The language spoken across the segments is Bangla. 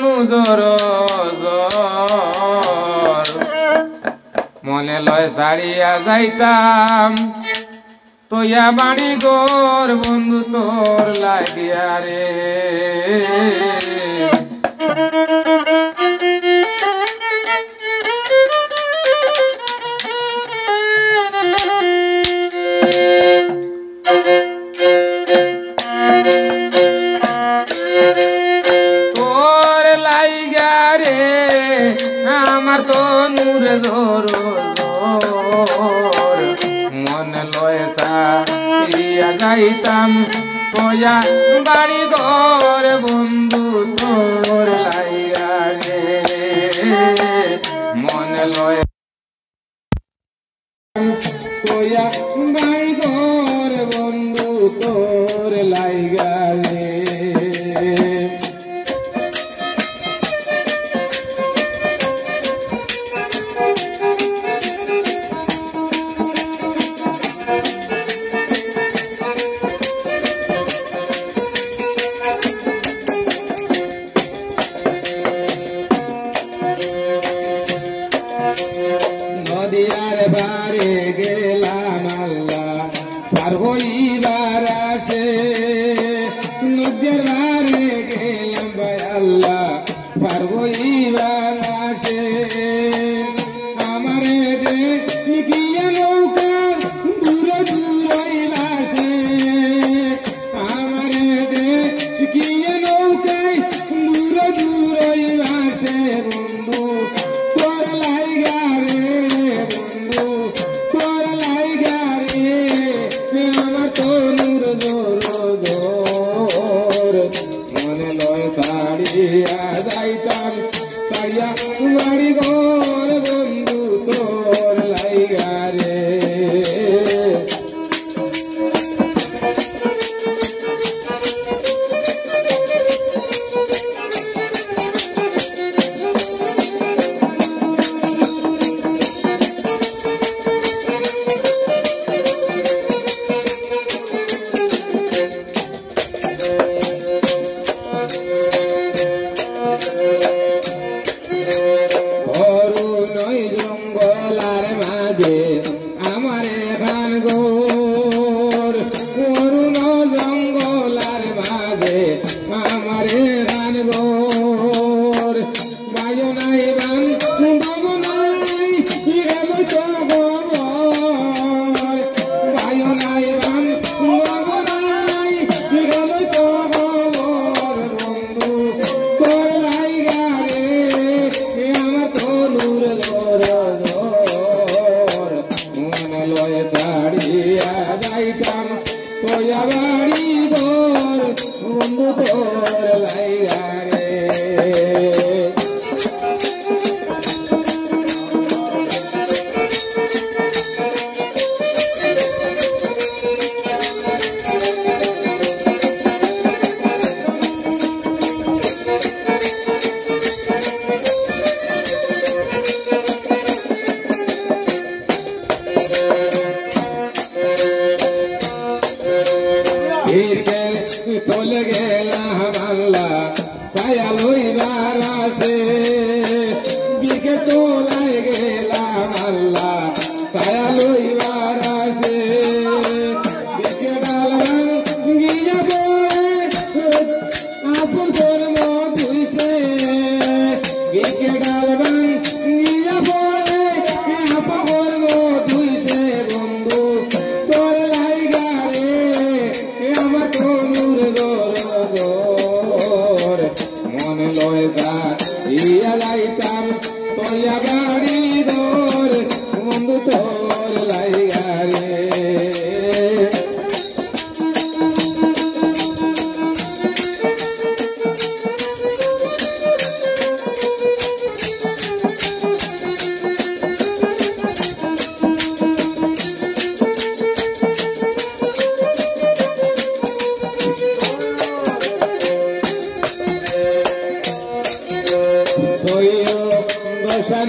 অনুদর মনে লয় ছাড়িয়া যাইতাম তোয়া বাড়ি গোর বন্ধু তোর লাগিয়া রে তোর লাগিয়া রে আমার তো নূর ধর মনে লয় ছাড়িয়া যাইতাম তোয়া বাড়ি ঘর বন্ধু তোর লাইয়া রে মনে লয় তোয়া বাড়ি ঘর বন্ধু তোর লাইয়া রে নদিয়ার বারে গেলাম আল্লাহ পার হইবার আসে নদিয়ার বারে গেলাম ভাই আল্লাহ পার হইবার আসে আমারে দেখিয়া নৌকা দূরে দূরে ভাসে আমারে দেখিয়া নৌকায় দূরে দূরে ভাসে বন্ধু তোর লাইগা রে বন্ধু তোর লাইগা রে আমার তো নূর দোর মনে লয় ছাড়িয়া যাইতাম ছাড়িয়া বাড়ি ঘর বন্ধু তোর লাইগা রে অরুণই জঙ্গলার মাঝে আমার খান গোর অরুণ জঙ্গলার মাঝে আমার খান গোর বায়ু নাই বান বাবু নাই গেল তো গোবর বায়ু নাই বান বাবু নাই গেল তো গোবর বন্ধু তোর লাইগা রে আমার তো নূর দোর মনে লয় ছাড়িয়া যাইতাম তোয়া বাড়ি ঘর বন্ধু তোর লাইগা রে তোলে গেলাম আল্লাহ ছায়া লইবার আসে বিকে তোলায় গেলাম আল্লাহ ছায়া লইবার আসে বিকে ডালবান গিয়া পড়ে আপন কর্ম ধুইছে বিকে ডালবান গিয়া পড়ে আপন কর্ম ধুইছে বন্ধু তোর লাইগা রে আমার তো নূর দোর মনে লয় ছাড়িয়া যাইতাম তোয়া বাড়ি ঘর বন্ধু তোর লাইগা রে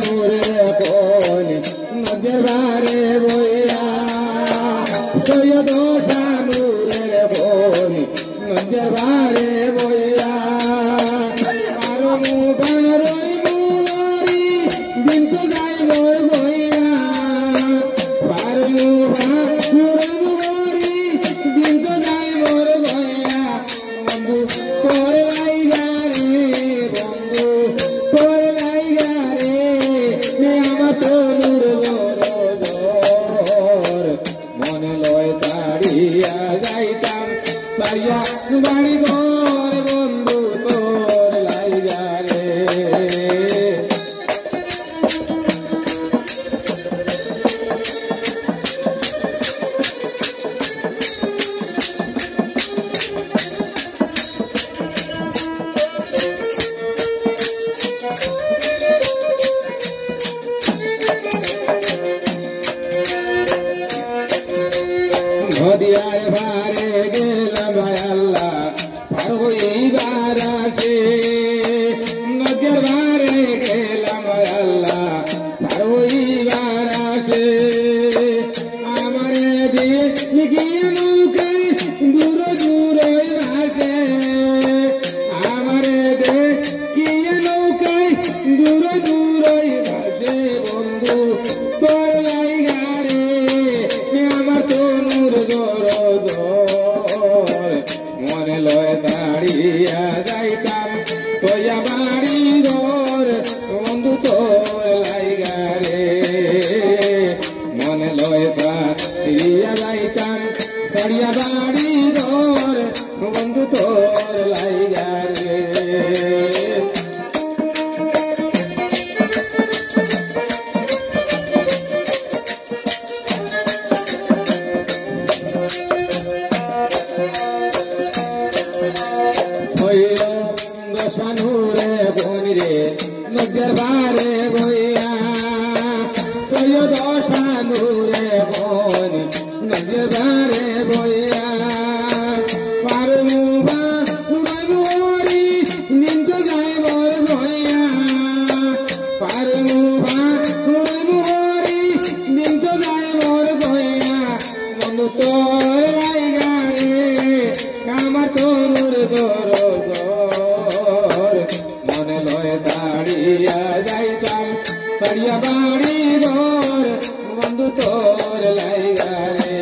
নূরে কোন নদের বারে বইয়া সৈয়দ নূরে কোন নদের বারে বইয়া বারোই মুরি দিন তো যাই মোর গইয়া পারমু মুরি দিন তো যাই মোর গইয়া বন্ধু তোর লাইগা রে বন্ধু তোর লাইগা রে মে আমার তনুর জোর মনে লয় দাঁড়িয়া যাইতাম সাইয়া বাড়ি ঘর বন্ধু তোর লাইগা রে নদিয়ায় বারে গেলাম আল্লাহ পার হইবার আসে নদিয়ার বারে গেলাম আল্লাহ পার হইবার আসে আমারে দিয়ে গিয়ে নৌকায় দূর দূর ভাসে আমারে দিয়ে গিয়ে নৌকায় দূর দূর ভাসে বন্ধু তোর লাইগা রে আমার তনুর জোর মনে লয় দাঁড়িয়া যাইতাম তোয়া বাড়ি ঘর বন্ধু তোর লাইগা রে মনে লয় দাঁড়িয়া যাইতাম সরিয়া বাড়ি ঘর বন্ধু তোর লাইগা রে দশানুরে বনিরে নজর বারে বইয়া সয় দশানুরে বন নজর বারে বইয়া পারমু বা মুরি নিন্ত যাই বই বইয়া পারমু বা মুরি নিন্ত যাই বই বইয়া বন্ধু তোর লাইগা রে আমার তনুর দর মনে লয় দাঁড়িয়া যাইতাম সরিয়া বাড়ি ঘর বন্ধু তোর লাইগা রে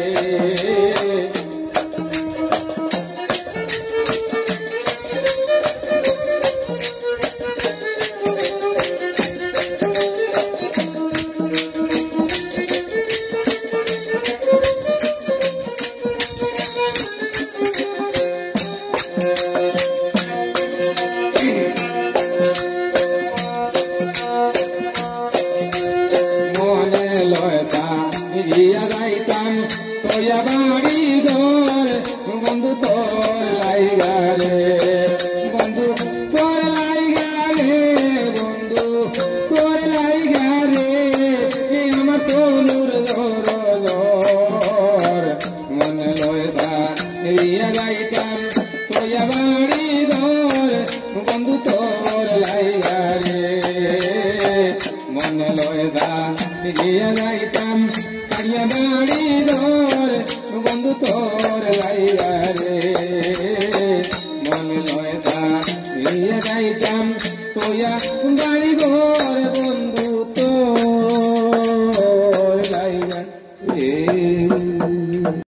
গিয়া যাইতাম তোয়া বাড়ি ঘর বন্ধু তোর লাইগা রে বন্ধু তোর লাইগা রে বন্ধু তোর লাইগা রে আমার তনুর জোর মনে লয় দাঁড়িয়া যাইতাম তোয়া বাড়ি ঘর বন্ধু তোর লাইগা রে মনে লয় দাঁড়িয়া যাইতাম